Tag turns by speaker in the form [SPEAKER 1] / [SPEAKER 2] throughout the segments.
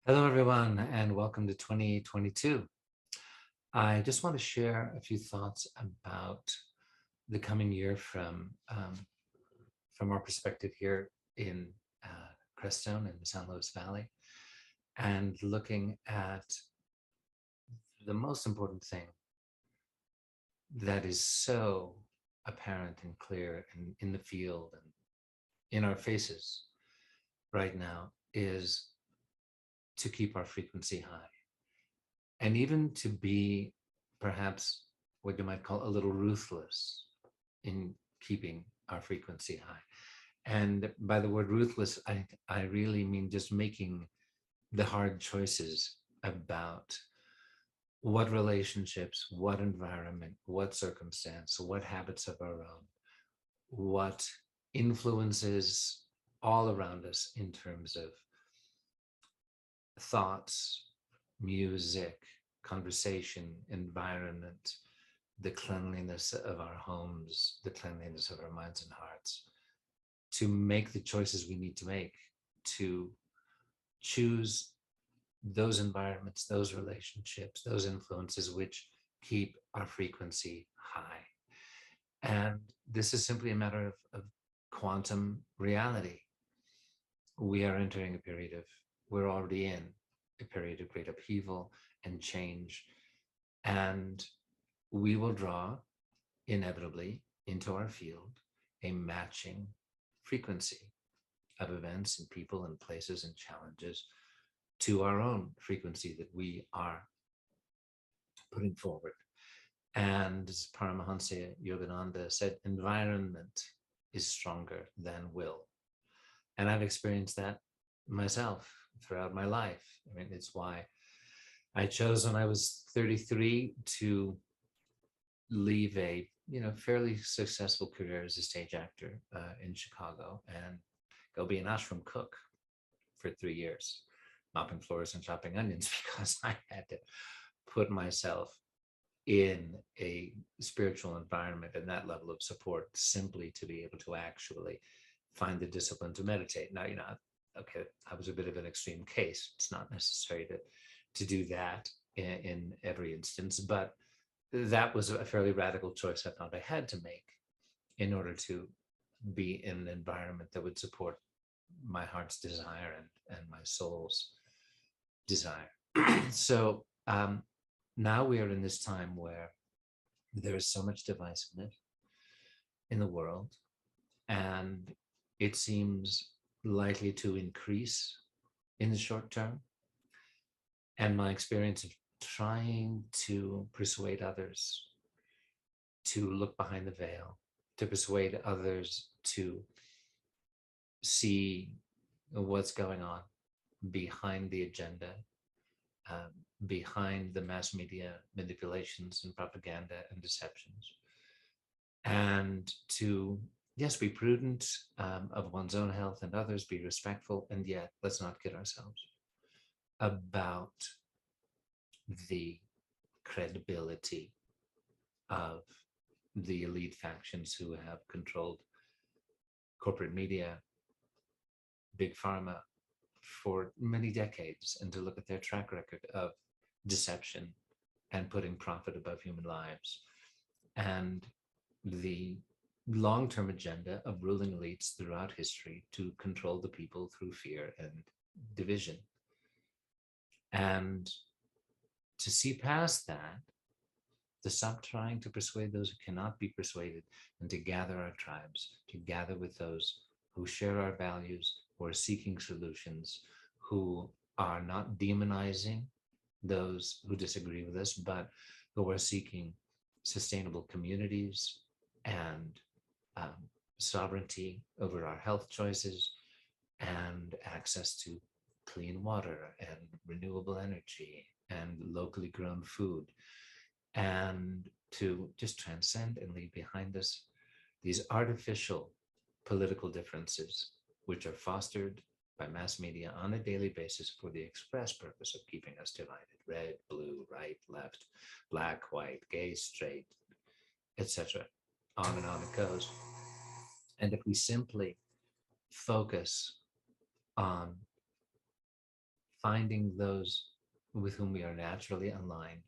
[SPEAKER 1] Hello, everyone, and welcome to 2022. I just want to share a few thoughts about the coming year from our perspective here in Crestone in the San Luis Valley, and looking at the most important thing that is so apparent and clear in the field and in our faces right now is to keep our frequency high. And even to be perhaps what you might call a little ruthless in keeping our frequency high. And by the word ruthless, I really mean just making the hard choices about what relationships, what environment, what circumstance, what habits of our own, what influences all around us in terms of thoughts, music, conversation, environment, the cleanliness of our homes, the cleanliness of our minds and hearts, to make the choices we need to make to choose those environments, those relationships, those influences which keep our frequency high. And this is simply a matter of quantum reality. We are entering a period of, we're already in a period of great upheaval and change. And we will draw inevitably into our field a matching frequency of events and people and places and challenges to our own frequency that we are putting forward. And as Paramahansa Yogananda said, environment is stronger than will. And I've experienced that myself throughout my life. I mean, it's why I chose when I was 33 to leave a fairly successful career as a stage actor in Chicago and go be an ashram cook for 3 years, mopping floors and chopping onions because I had to put myself in a spiritual environment and that level of support simply to be able to actually find the discipline to meditate. Now, okay, I was a bit of an extreme case. It's not necessary to do that in every instance, but that was a fairly radical choice I found I had to make in order to be in an environment that would support my heart's desire and my soul's desire. So now we are in this time where there is so much divisiveness in the world, and it seems likely to increase in the short term. And my experience of trying to persuade others to look behind the veil, to persuade others to see what's going on behind the agenda, behind the mass media manipulations and propaganda and deceptions, and to, yes, be prudent of one's own health and others, be respectful, and yet let's not kid ourselves about the credibility of the elite factions who have controlled corporate media, big pharma for many decades, and to look at their track record of deception and putting profit above human lives, and the long-term agenda of ruling elites throughout history to control the people through fear and division. And to see past that, to stop trying to persuade those who cannot be persuaded, and to gather our tribes, to gather with those who share our values, who are seeking solutions, who are not demonizing those who disagree with us, but who are seeking sustainable communities and sovereignty over our health choices and access to clean water and renewable energy and locally grown food, and to just transcend and leave behind us these artificial political differences, which are fostered by mass media on a daily basis for the express purpose of keeping us divided: red, blue, right, left, black, white, gay, straight, etc. On and on it goes. And if we simply focus on finding those with whom we are naturally aligned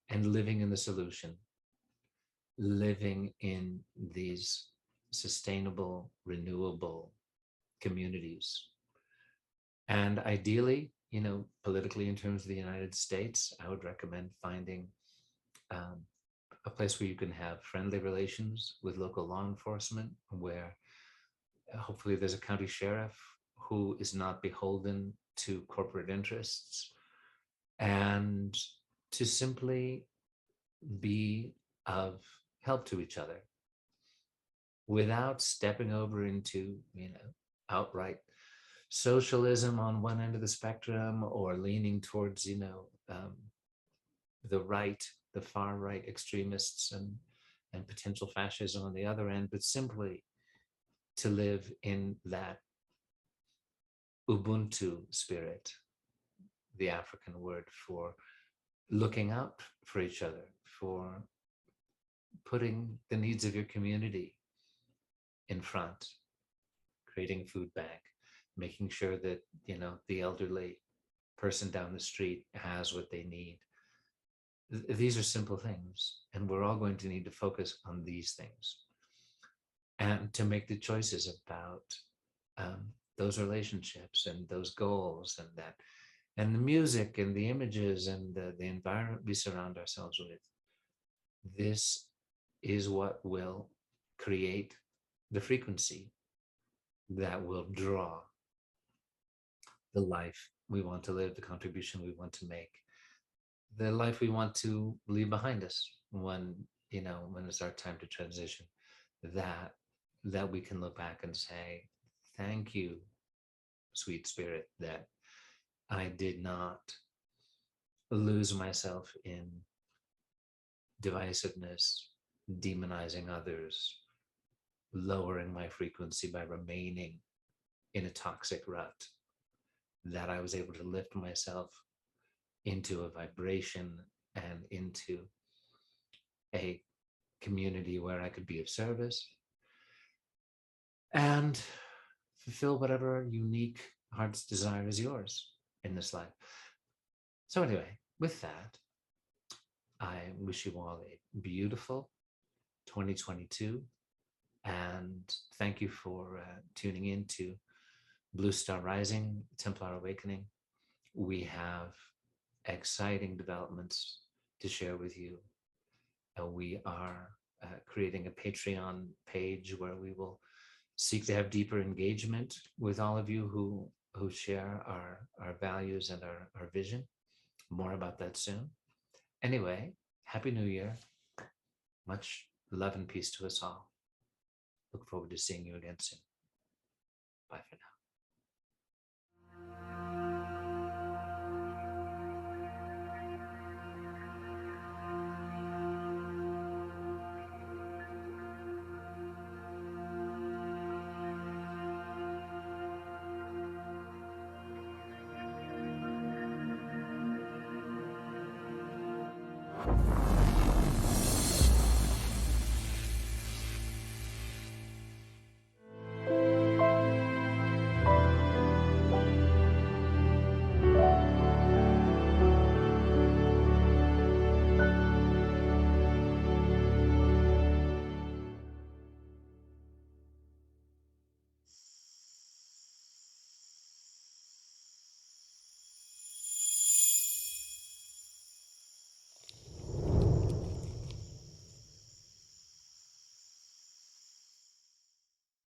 [SPEAKER 1] and living in the solution, living in these sustainable, renewable communities. And ideally, politically, in terms of the United States, I would recommend finding um, a place where you can have friendly relations with local law enforcement, where hopefully there's a county sheriff who is not beholden to corporate interests, and to simply be of help to each other without stepping over into, outright socialism on one end of the spectrum, or leaning towards, the right, the far right extremists and potential fascism on the other end, but simply to live in that Ubuntu spirit, the African word for looking out for each other, for putting the needs of your community in front, creating a food bank, making sure that, the elderly person down the street has what they need. These are simple things, and we're all going to need to focus on these things and to make the choices about those relationships and those goals, and that, and the music and the images and the environment we surround ourselves with. This is what will create the frequency that will draw the life we want to live, the contribution we want to make, the life we want to leave behind us when, when it's our time to transition, that we can look back and say, thank you, sweet spirit, that I did not lose myself in divisiveness, demonizing others, lowering my frequency by remaining in a toxic rut, that I was able to lift myself into a vibration and into a community where I could be of service and fulfill whatever unique heart's desire is yours in this life. So anyway, with that, I wish you all a beautiful 2022, and thank you for tuning in to Blue Star Rising, Templar Awakening. We have exciting developments to share with you. We are creating a Patreon page where we will seek to have deeper engagement with all of you who share our values and our vision. More about that soon. Anyway, Happy New Year. Much love and peace to us all. Look forward to seeing you again soon. Bye for now.